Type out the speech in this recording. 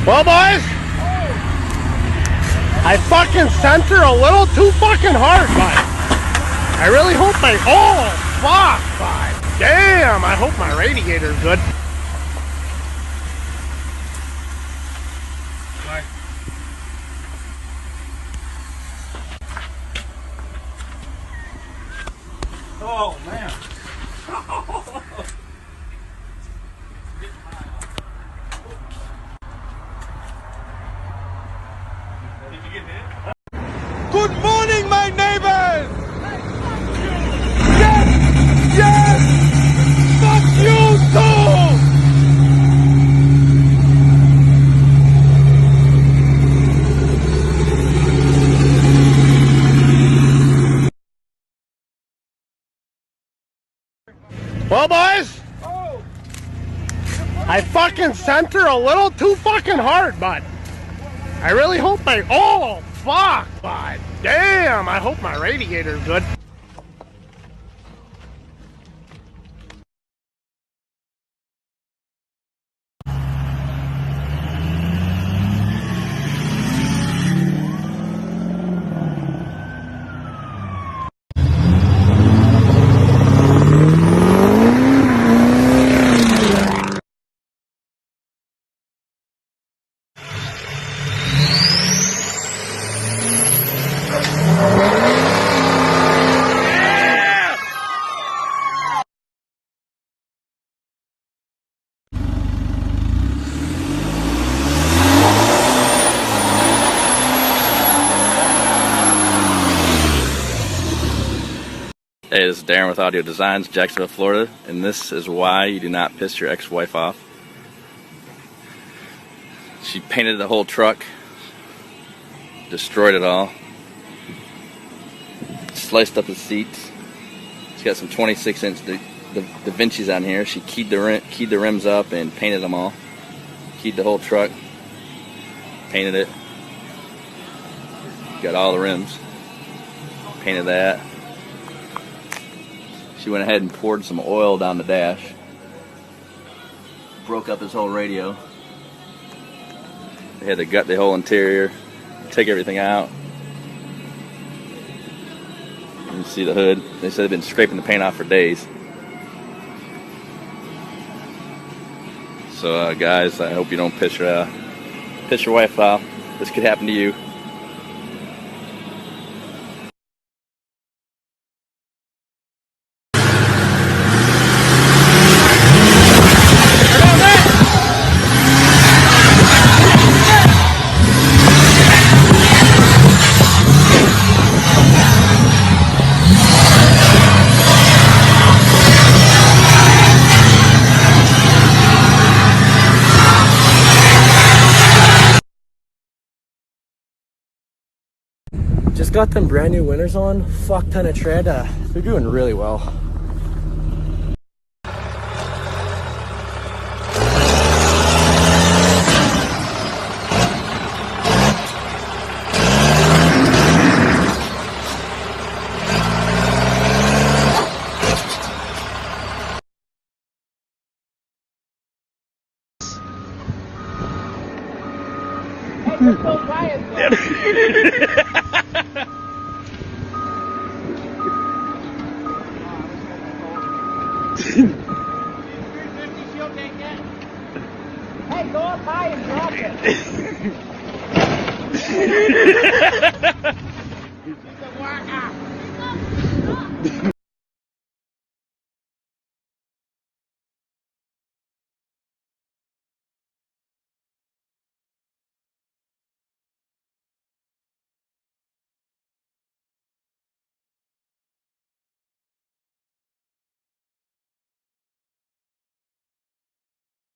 Well, boys, I fucking sent her a little too fucking hard, but I really hope oh, fuck, but damn, I hope my radiator's good. Oh, man. Good morning, my neighbors! Yes! Yes! Fuck you too! Well, boys, I fucking sent her a little too fucking hard, but I really hope oh, fuck, but damn, I hope my radiator's good. Hey, this is Darren with Audio Designs, Jacksonville, Florida, and this is why you do not piss your ex-wife off. She painted the whole truck, destroyed it all, sliced up the seats. She's got some 26-inch Da Vinci's on here. She keyed the rims up and painted them all. Keyed the whole truck, painted it, got all the rims, painted that. She went ahead and poured some oil down the dash, broke up his whole radio. They had to gut the whole interior, take everything out. You can see the hood. They said they've been scraping the paint off for days. So guys, I hope you don't piss your wife off. This could happen to you. Just got them brand new winners on, fuck ton of tread, they're doing really well. Hey, go up high and drop it. It's a whack-up.